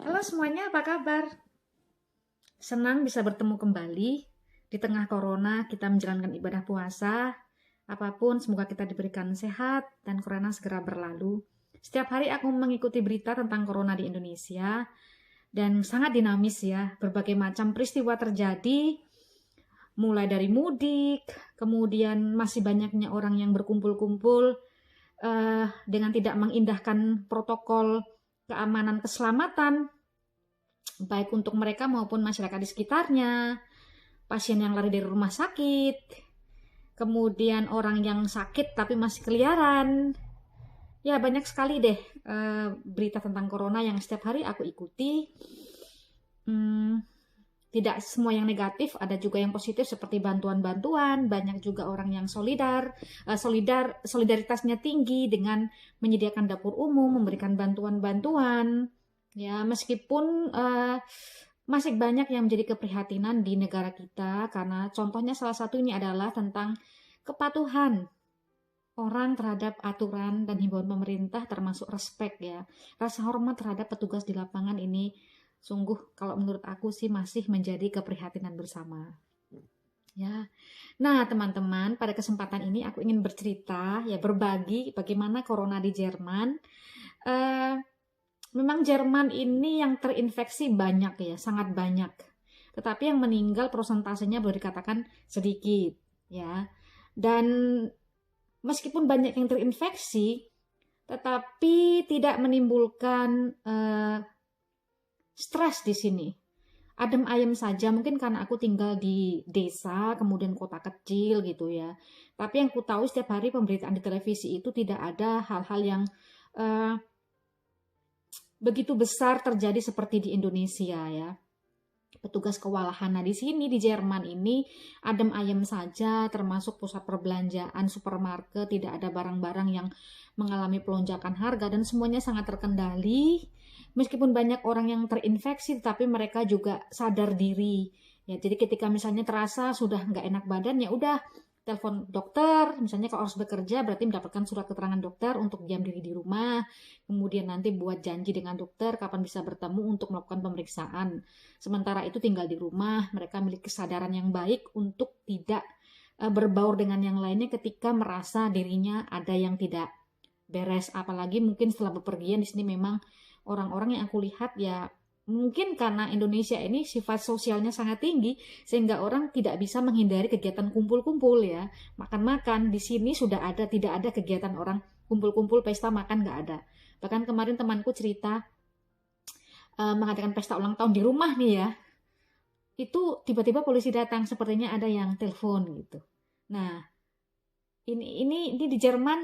Halo semuanya, apa kabar? Senang bisa bertemu kembali. Di tengah corona, kita menjalankan ibadah puasa. Apapun, semoga kita diberikan sehat dan corona segera berlalu. Setiap hari aku mengikuti berita tentang corona di Indonesia dan sangat dinamis ya. Berbagai macam peristiwa terjadi, mulai dari mudik, kemudian masih banyaknya orang yang berkumpul-kumpul dengan tidak mengindahkan protokol keamanan keselamatan baik untuk mereka maupun masyarakat di sekitarnya, pasien yang lari dari rumah sakit, kemudian orang yang sakit tapi masih keliaran. Ya banyak sekali deh berita tentang corona yang setiap hari aku ikuti. Hmm, Tidak semua yang negatif, ada juga yang positif seperti bantuan-bantuan. Banyak juga orang yang solidaritasnya tinggi dengan menyediakan dapur umum, memberikan bantuan-bantuan. Ya, meskipun masih banyak yang menjadi keprihatinan di negara kita karena contohnya salah satu ini adalah tentang kepatuhan orang terhadap aturan dan himbauan pemerintah termasuk respek ya. Rasa hormat terhadap petugas di lapangan ini sungguh kalau menurut aku sih masih menjadi keprihatinan bersama. Ya. Nah, teman-teman, pada kesempatan ini aku ingin bercerita ya berbagi bagaimana corona di Jerman. Eh, Memang Jerman ini yang terinfeksi banyak ya, sangat banyak. Tetapi yang meninggal prosentasenya boleh dikatakan sedikit ya. Dan meskipun banyak yang terinfeksi, tetapi tidak menimbulkan stres di sini. Adem ayem saja, mungkin karena aku tinggal di desa, kemudian kota kecil gitu ya. Tapi yang ku tahu setiap hari pemberitaan di televisi itu tidak ada hal-hal yang uh, begitu besar terjadi seperti di Indonesia ya. Petugas kewalahan. Nah, di sini di Jerman ini adem ayem saja, termasuk pusat perbelanjaan, supermarket, tidak ada barang-barang yang mengalami pelonjakan harga dan semuanya sangat terkendali. Meskipun banyak orang yang terinfeksi, tapi mereka juga sadar diri. Ya, jadi ketika misalnya terasa sudah nggak enak badan, ya udah telepon dokter. Misalnya kalau harus bekerja, berarti mendapatkan surat keterangan dokter untuk diam diri di rumah. Kemudian nanti buat janji dengan dokter kapan bisa bertemu untuk melakukan pemeriksaan. Sementara itu tinggal di rumah, mereka memiliki kesadaran yang baik untuk tidak berbaur dengan yang lainnya ketika merasa dirinya ada yang tidak beres. Apalagi mungkin setelah bepergian di sini memang orang-orang yang aku lihat ya mungkin karena Indonesia ini sifat sosialnya sangat tinggi sehingga orang tidak bisa menghindari kegiatan kumpul-kumpul ya. Makan-makan di sini sudah ada, tidak ada kegiatan orang kumpul-kumpul pesta makan nggak ada. Bahkan kemarin temanku cerita mengadakan pesta ulang tahun di rumah nih ya, itu tiba-tiba polisi datang, sepertinya ada yang telepon gitu. Nah, ini di Jerman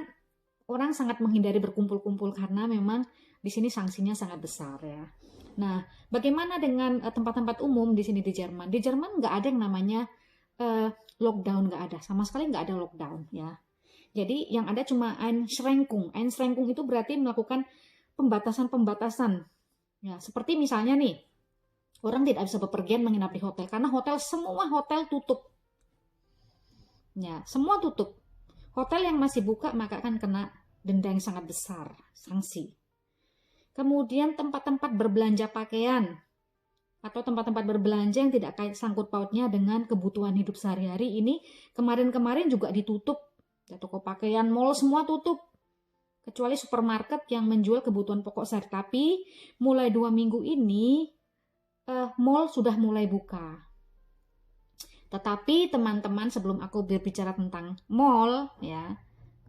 orang sangat menghindari berkumpul-kumpul karena memang di sini sanksinya sangat besar ya. Nah, bagaimana dengan tempat-tempat umum di sini di Jerman? Di Jerman nggak ada yang namanya uh, lockdown, nggak ada, sama sekali nggak ada lockdown ya. Jadi yang ada cuma Einschränkung. Einschränkung itu berarti melakukan pembatasan-pembatasan. Ya, seperti misalnya nih, orang tidak bisa bepergian menginap di hotel karena semua hotel tutup. Ya, semua tutup. Hotel yang masih buka maka akan kena denda yang sangat besar, sanksi. Kemudian tempat-tempat berbelanja pakaian atau tempat-tempat berbelanja yang tidak sangkut pautnya dengan kebutuhan hidup sehari-hari ini kemarin-kemarin juga ditutup. Ya, toko pakaian, mall semua tutup. Kecuali supermarket yang menjual kebutuhan pokok sehari. Tapi mulai 2 minggu ini mall sudah mulai buka. Tetapi teman-teman, sebelum aku berbicara tentang mall ya,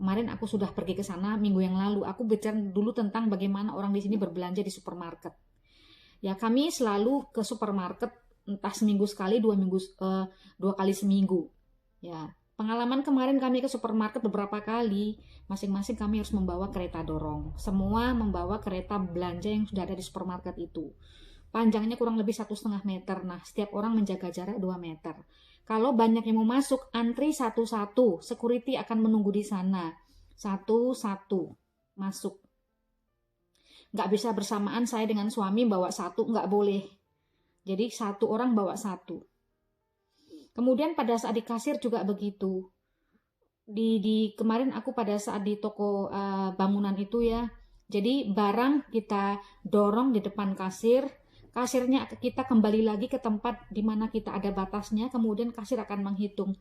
kemarin aku sudah pergi ke sana minggu yang lalu. Aku bicara dulu tentang bagaimana orang di sini berbelanja di supermarket. Ya, kami selalu ke supermarket entah seminggu sekali, 2 kali seminggu. Ya, pengalaman kemarin kami ke supermarket beberapa kali, masing-masing kami harus membawa kereta dorong. Semua membawa kereta belanja yang sudah ada di supermarket itu. Panjangnya kurang lebih 1,5 meter. Nah, setiap orang menjaga jarak 2 meter. Kalau banyak yang mau masuk, antri satu-satu. Security akan menunggu di sana. Satu-satu masuk. Nggak bisa bersamaan saya dengan suami bawa satu, nggak boleh. Jadi satu orang bawa satu. Kemudian pada saat di kasir juga begitu. Di kemarin aku pada saat di toko bangunan itu ya, Jadi barang kita dorong di depan kasir, kasirnya kita kembali lagi ke tempat di mana kita ada batasnya, kemudian kasir akan menghitung.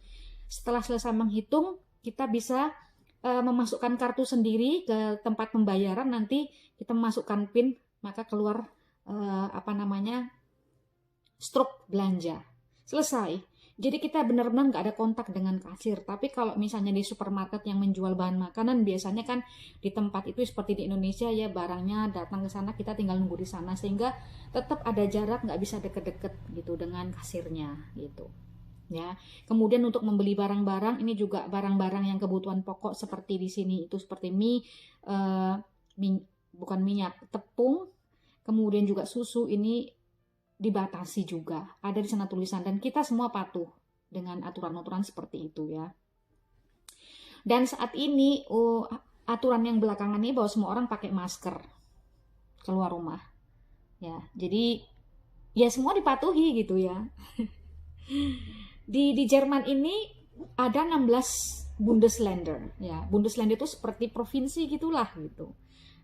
Setelah selesai menghitung, kita bisa memasukkan kartu sendiri ke tempat pembayaran, nanti kita masukkan PIN, maka keluar struk belanja. Selesai. Jadi kita benar-benar nggak ada kontak dengan kasir. Tapi kalau misalnya di supermarket yang menjual bahan makanan, biasanya kan di tempat itu seperti di Indonesia ya, barangnya datang ke sana, kita tinggal nunggu di sana, sehingga tetap ada jarak, nggak bisa deket-deket gitu dengan kasirnya gitu. Ya, kemudian untuk membeli barang-barang, ini juga barang-barang yang kebutuhan pokok seperti di sini itu seperti mie, bukan minyak, tepung, kemudian juga susu, ini dibatasi juga. Ada di sana tulisan dan kita semua patuh dengan aturan-aturan seperti itu ya. Dan saat ini aturan yang belakangan ini bahwa semua orang pakai masker keluar rumah. Ya, jadi ya semua dipatuhi gitu ya. Di Jerman ini ada 16 Bundesländer ya. Bundesländer itu seperti provinsi gitulah gitu.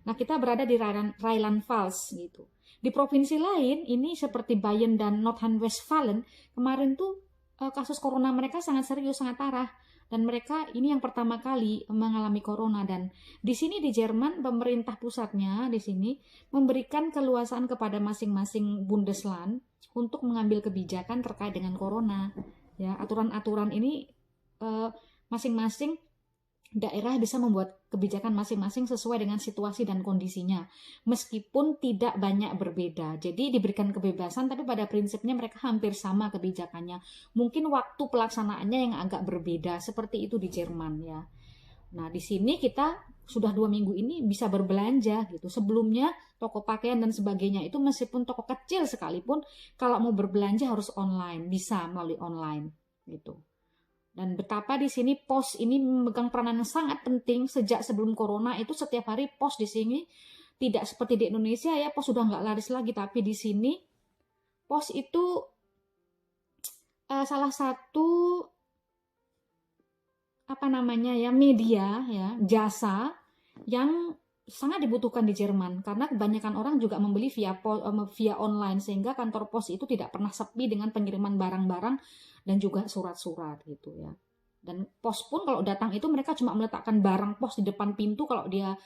Nah, kita berada di Rheinland-Pfalz gitu. Di provinsi lain, ini seperti Bayern dan Nordrhein-Westfalen, kemarin tuh kasus corona mereka sangat serius, sangat parah. Dan mereka ini yang pertama kali mengalami corona. Dan di sini di Jerman, pemerintah pusatnya di sini memberikan keluasan kepada masing-masing Bundesland untuk mengambil kebijakan terkait dengan corona. Ya, aturan-aturan ini masing-masing daerah bisa membuat kebijakan masing-masing sesuai dengan situasi dan kondisinya, meskipun tidak banyak berbeda. Jadi diberikan kebebasan, tapi pada prinsipnya mereka hampir sama kebijakannya. Mungkin waktu pelaksanaannya yang agak berbeda, seperti itu di Jerman ya. Nah, di sini kita sudah 2 minggu ini bisa berbelanja gitu. Sebelumnya toko pakaian dan sebagainya itu meskipun toko kecil sekalipun, kalau mau berbelanja harus online, bisa melalui online gitu. Dan betapa di sini pos ini memegang peranan yang sangat penting. Sejak sebelum corona itu setiap hari pos di sini tidak seperti di Indonesia ya, pos sudah nggak laris lagi. Tapi di sini pos itu salah satu media ya, jasa yang sangat dibutuhkan di Jerman, karena kebanyakan orang juga membeli via online, sehingga kantor pos itu tidak pernah sepi dengan pengiriman barang-barang dan juga surat-surat gitu ya. Dan pos pun kalau datang itu mereka cuma meletakkan barang pos di depan pintu, kalau dia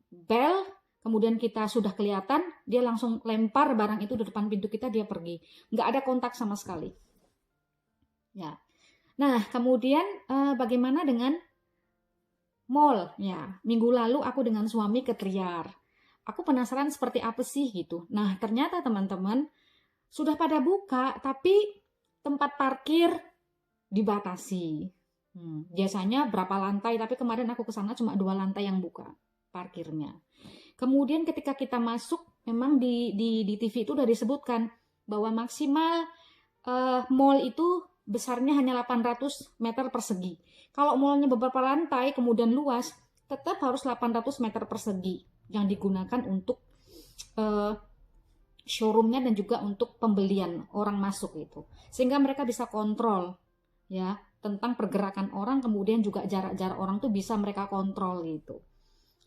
bel kemudian kita sudah kelihatan, dia langsung lempar barang itu di depan pintu kita, dia pergi. Nggak ada kontak sama sekali. Ya. Nah, kemudian bagaimana dengan mall? Ya, minggu lalu aku dengan suami ke Triar. Aku penasaran seperti apa sih gitu. Nah, ternyata teman-teman sudah pada buka, tapi tempat parkir dibatasi. Biasanya berapa lantai, tapi kemarin aku ke sana cuma 2 lantai yang buka parkirnya. Kemudian ketika kita masuk, memang di TV itu udah disebutkan bahwa maksimal mall itu besarnya hanya 800 meter persegi. Kalau mallnya beberapa lantai kemudian luas, tetap harus 800 meter persegi yang digunakan untuk showroomnya dan juga untuk pembelian orang masuk itu, sehingga mereka bisa kontrol ya tentang pergerakan orang, kemudian juga jarak-jarak orang tuh bisa mereka kontrol gitu.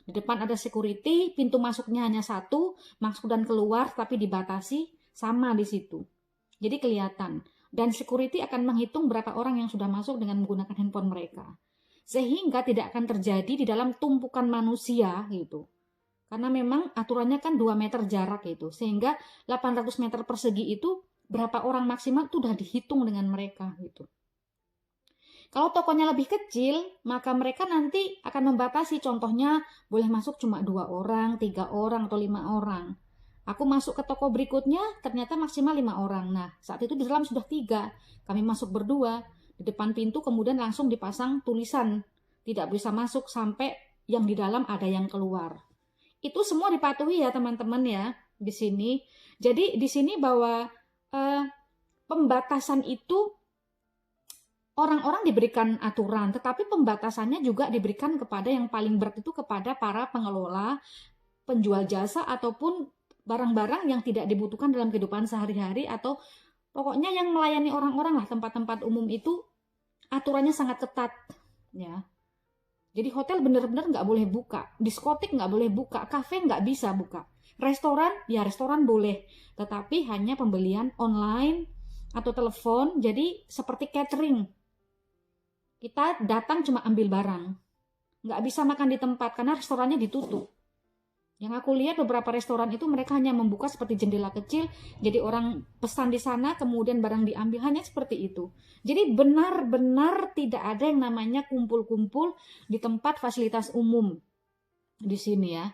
Di depan ada security, pintu masuknya hanya 1, masuk dan keluar tapi dibatasi sama di situ. Jadi kelihatan, dan security akan menghitung berapa orang yang sudah masuk dengan menggunakan handphone mereka, sehingga tidak akan terjadi di dalam tumpukan manusia gitu. Karena memang aturannya kan 2 meter jarak itu, sehingga 800 meter persegi itu berapa orang maksimal itu udah dihitung dengan mereka gitu. Kalau tokonya lebih kecil, maka mereka nanti akan membatasi, contohnya boleh masuk cuma 2 orang, 3 orang, atau 5 orang. Aku masuk ke toko berikutnya, ternyata maksimal 5 orang. Nah, saat itu di dalam sudah 3, kami masuk berdua, di depan pintu kemudian langsung dipasang tulisan, tidak bisa masuk sampai yang di dalam ada yang keluar. Itu semua dipatuhi ya teman-teman ya di sini. Jadi di sini bahwa pembatasan itu orang-orang diberikan aturan, tetapi pembatasannya juga diberikan kepada yang paling berat itu kepada para pengelola, penjual jasa ataupun barang-barang yang tidak dibutuhkan dalam kehidupan sehari-hari, atau pokoknya yang melayani orang-orang lah, tempat-tempat umum itu aturannya sangat ketat ya. Jadi hotel bener-bener nggak boleh buka, diskotik nggak boleh buka, kafe nggak bisa buka. Restoran, ya restoran boleh, tetapi hanya pembelian online atau telepon, jadi seperti catering. Kita datang cuma ambil barang, nggak bisa makan di tempat karena restorannya ditutup. Yang aku lihat beberapa restoran itu mereka hanya membuka seperti jendela kecil, jadi orang pesan di sana kemudian barang diambil, hanya seperti itu. Jadi benar-benar tidak ada yang namanya kumpul-kumpul di tempat fasilitas umum di sini ya.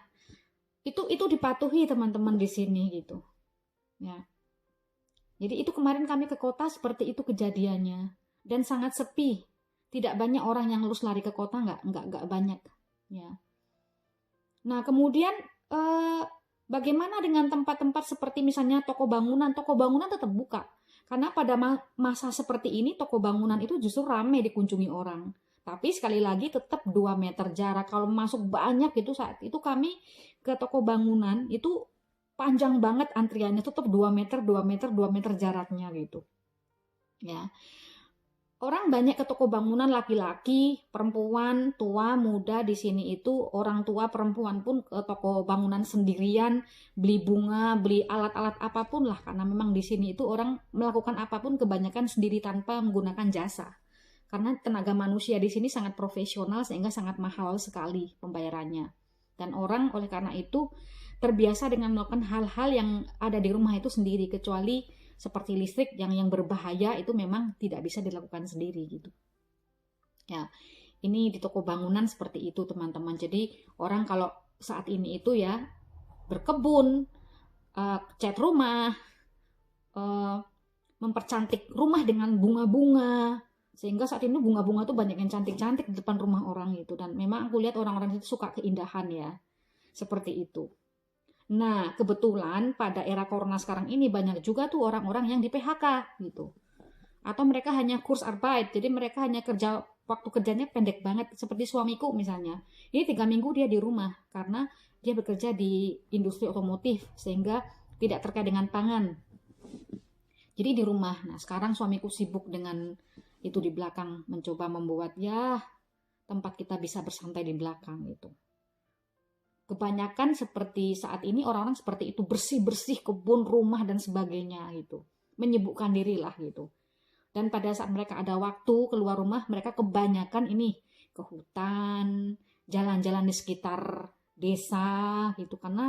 Itu dipatuhi teman-teman di sini gitu. Ya. Jadi itu kemarin kami ke kota seperti itu kejadiannya dan sangat sepi. Tidak banyak orang yang harus lari ke kota, nggak banyak ya. Nah, kemudian bagaimana dengan tempat-tempat seperti misalnya toko bangunan? Toko bangunan tetap buka. Karena pada masa seperti ini toko bangunan itu justru ramai dikunjungi orang. Tapi sekali lagi tetap 2 meter jarak. Kalau masuk banyak gitu saat itu kami ke toko bangunan itu panjang banget antriannya, tetap 2 meter, 2 meter, 2 meter jaraknya gitu. Ya. Orang banyak ke toko bangunan, laki-laki, perempuan, tua, muda. Di sini itu orang tua, perempuan pun ke toko bangunan sendirian, beli bunga, beli alat-alat apapun lah. Karena memang di sini itu orang melakukan apapun kebanyakan sendiri tanpa menggunakan jasa. Karena tenaga manusia di sini sangat profesional sehingga sangat mahal sekali pembayarannya. Dan orang oleh karena itu terbiasa dengan melakukan hal-hal yang ada di rumah itu sendiri, kecuali seperti listrik yang berbahaya itu memang tidak bisa dilakukan sendiri gitu. Ya, ini di toko bangunan seperti itu teman-teman. Jadi orang kalau saat ini itu ya berkebun, cat rumah, mempercantik rumah dengan bunga-bunga, sehingga saat ini bunga-bunga tuh banyak yang cantik-cantik di depan rumah orang itu. Dan memang aku lihat orang-orang itu suka keindahan ya, seperti itu. Nah, kebetulan pada era corona sekarang ini banyak juga tuh orang-orang yang di PHK gitu. Atau mereka hanya kurzarbeit, jadi mereka hanya kerja, waktu kerjanya pendek banget. Seperti suamiku misalnya, ini 3 minggu dia di rumah karena dia bekerja di industri otomotif sehingga tidak terkait dengan pangan. Jadi di rumah. Nah, sekarang suamiku sibuk dengan itu di belakang, mencoba membuat ya tempat kita bisa bersantai di belakang gitu. Kebanyakan seperti saat ini orang-orang seperti itu, bersih-bersih kebun, rumah dan sebagainya gitu. Menyibukkan diri lah gitu. Dan pada saat mereka ada waktu keluar rumah, mereka kebanyakan ini ke hutan, jalan-jalan di sekitar desa gitu. Karena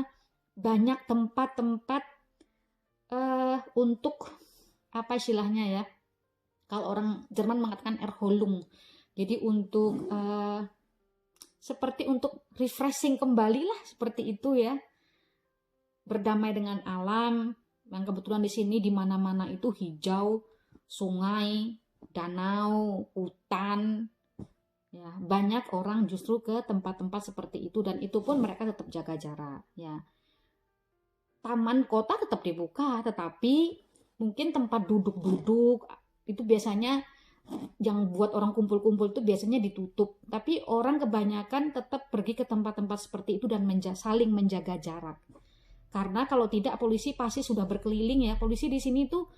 banyak tempat-tempat untuk apa istilahnya ya. Kalau orang Jerman mengatakan Erholung. Jadi untuk seperti untuk refreshing kembali lah, seperti itu ya. Berdamai dengan alam, yang kebetulan di sini di mana-mana itu hijau, sungai, danau, hutan. Ya, banyak orang justru ke tempat-tempat seperti itu dan itu pun mereka tetap jaga jarak ya. Taman kota tetap dibuka, tetapi mungkin tempat duduk-duduk itu biasanya yang buat orang kumpul-kumpul itu biasanya ditutup. Tapi orang kebanyakan tetap pergi ke tempat-tempat seperti itu dan saling menjaga jarak. Karena kalau tidak polisi pasti sudah berkeliling ya. Polisi di sini tuh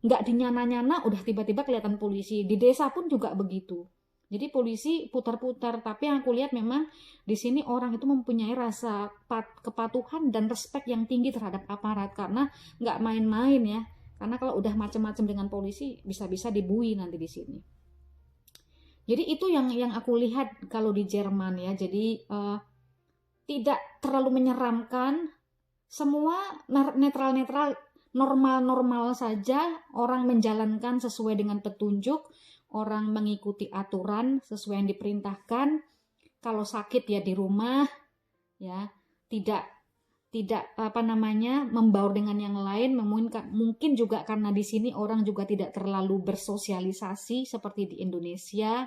nggak dinyana-nyana udah tiba-tiba kelihatan polisi. Di desa pun juga begitu. Jadi polisi putar-putar. Tapi yang aku lihat memang di sini orang itu mempunyai rasa kepatuhan dan respek yang tinggi terhadap aparat. Karena nggak main-main ya. Karena kalau udah macam-macam dengan polisi bisa-bisa dibui nanti di sini. Jadi itu yang aku lihat kalau di Jerman ya. Jadi tidak terlalu menyeramkan. Semua netral-netral, normal-normal saja. Orang menjalankan sesuai dengan petunjuk. Orang mengikuti aturan sesuai yang diperintahkan. Kalau sakit ya di rumah ya. Tidak membaur dengan yang lain. Mungkin juga karena di sini orang juga tidak terlalu bersosialisasi seperti di Indonesia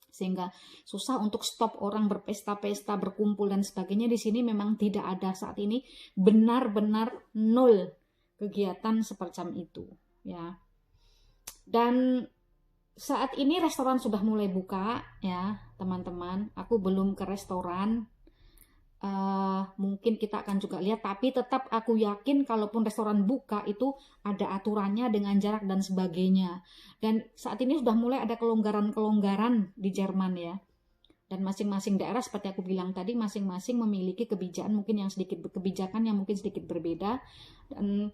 sehingga susah untuk stop orang berpesta-pesta, berkumpul dan sebagainya. Di sini memang tidak ada saat ini, benar-benar nol kegiatan semacam itu ya. Dan saat ini restoran sudah mulai buka ya teman-teman. Aku belum ke restoran. Mungkin kita akan juga lihat, tapi tetap aku yakin kalaupun restoran buka itu ada aturannya dengan jarak dan sebagainya. Dan saat ini sudah mulai ada kelonggaran-kelonggaran di Jerman ya. Dan masing-masing daerah seperti aku bilang tadi, masing-masing memiliki kebijakan mungkin yang mungkin sedikit berbeda dan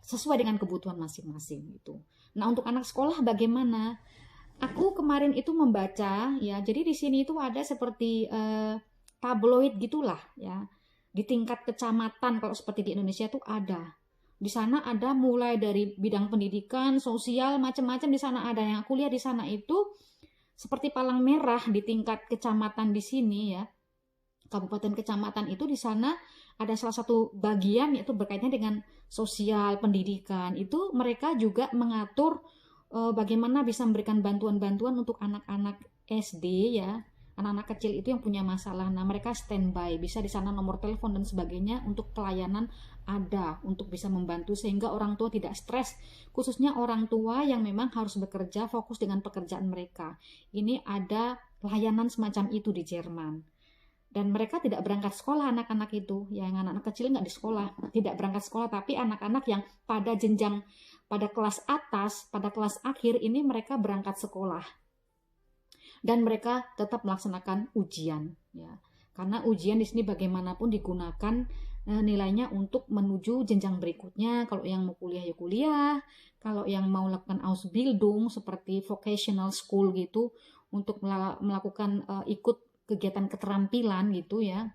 sesuai dengan kebutuhan masing-masing gitu. Nah, untuk anak sekolah bagaimana? Aku kemarin itu membaca ya, jadi di sini itu ada seperti tabloid gitulah ya. Di tingkat kecamatan kalau seperti di Indonesia itu ada. Di sana ada mulai dari bidang pendidikan, sosial, macam-macam di sana ada. Yang aku lihat di sana itu seperti palang merah di tingkat kecamatan di sini ya. Kabupaten kecamatan itu di sana ada salah satu bagian yaitu berkaitan dengan sosial pendidikan. Itu mereka juga mengatur bagaimana bisa memberikan bantuan-bantuan untuk anak-anak SD ya. Anak-anak kecil itu yang punya masalah. Nah, mereka standby, bisa di sana nomor telepon dan sebagainya untuk pelayanan ada untuk bisa membantu sehingga orang tua tidak stres, khususnya orang tua yang memang harus bekerja fokus dengan pekerjaan mereka. Ini ada layanan semacam itu di Jerman. Dan mereka tidak berangkat sekolah anak-anak itu, yang anak-anak kecil nggak di sekolah, tidak berangkat sekolah, tapi anak-anak yang pada jenjang, pada kelas atas, pada kelas akhir ini mereka berangkat sekolah. Dan mereka tetap melaksanakan ujian ya. Karena ujian di sini bagaimanapun digunakan nilainya untuk menuju jenjang berikutnya. Kalau yang mau kuliah ya kuliah, kalau yang mau melakukan Ausbildung seperti vocational school gitu untuk melakukan ikut kegiatan keterampilan gitu ya,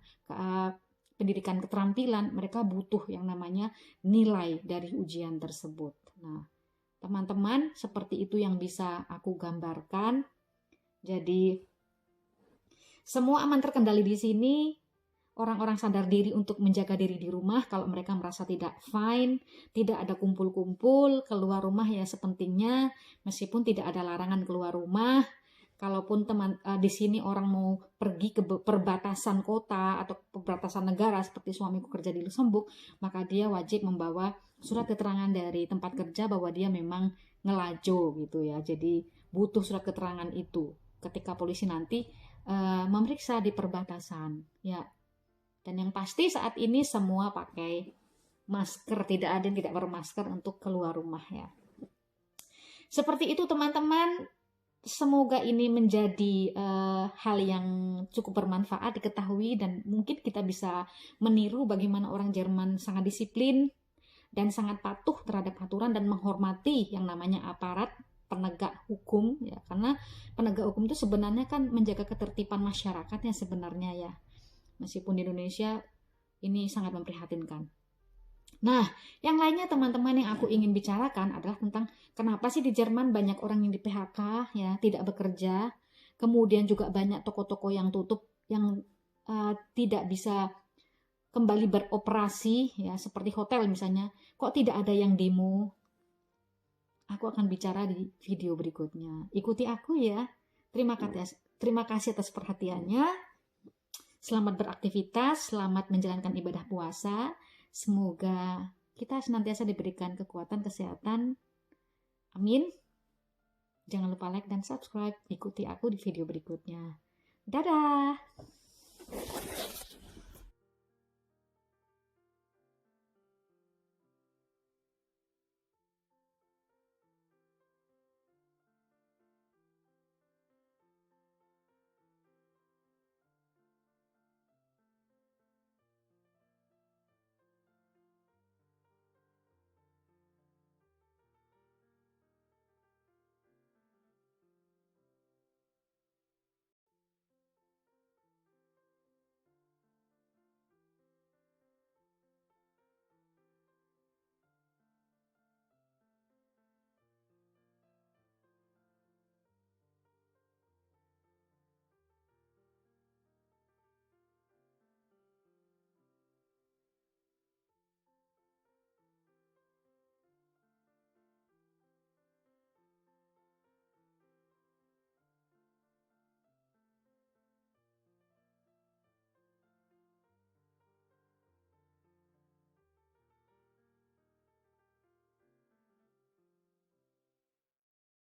pendidikan keterampilan, mereka butuh yang namanya nilai dari ujian tersebut. Nah, teman-teman, seperti itu yang bisa aku gambarkan. Jadi semua aman terkendali di sini. Orang-orang sadar diri untuk menjaga diri di rumah. Kalau mereka merasa tidak fine, tidak ada kumpul-kumpul, keluar rumah ya sepentingnya, meskipun tidak ada larangan keluar rumah. Kalaupun di sini orang mau pergi ke perbatasan kota atau perbatasan negara seperti suamiku kerja di Luxembourg, maka dia wajib membawa surat keterangan dari tempat kerja bahwa dia memang ngelajo gitu ya. Jadi butuh surat keterangan itu ketika polisi nanti memeriksa di perbatasan ya. Dan yang pasti saat ini semua pakai masker, tidak ada yang tidak bermasker untuk keluar rumah ya. Seperti itu teman-teman. Semoga ini menjadi hal yang cukup bermanfaat diketahui dan mungkin kita bisa meniru bagaimana orang Jerman sangat disiplin dan sangat patuh terhadap aturan dan menghormati yang namanya aparat penegak hukum ya, karena penegak hukum itu sebenarnya kan menjaga ketertiban masyarakatnya sebenarnya ya, meskipun di Indonesia ini sangat memprihatinkan. Nah, yang lainnya teman-teman yang aku ingin bicarakan adalah tentang kenapa sih di Jerman banyak orang yang di PHK ya, tidak bekerja, kemudian juga banyak toko-toko yang tutup, yang tidak bisa kembali beroperasi ya, seperti hotel misalnya, kok tidak ada yang demo. Aku akan bicara di video berikutnya. Ikuti aku ya. Terima kasih atas perhatiannya. Selamat beraktivitas, selamat menjalankan ibadah puasa. Semoga kita senantiasa diberikan kekuatan kesehatan. Amin. Jangan lupa like dan subscribe. Ikuti aku di video berikutnya. Dadah.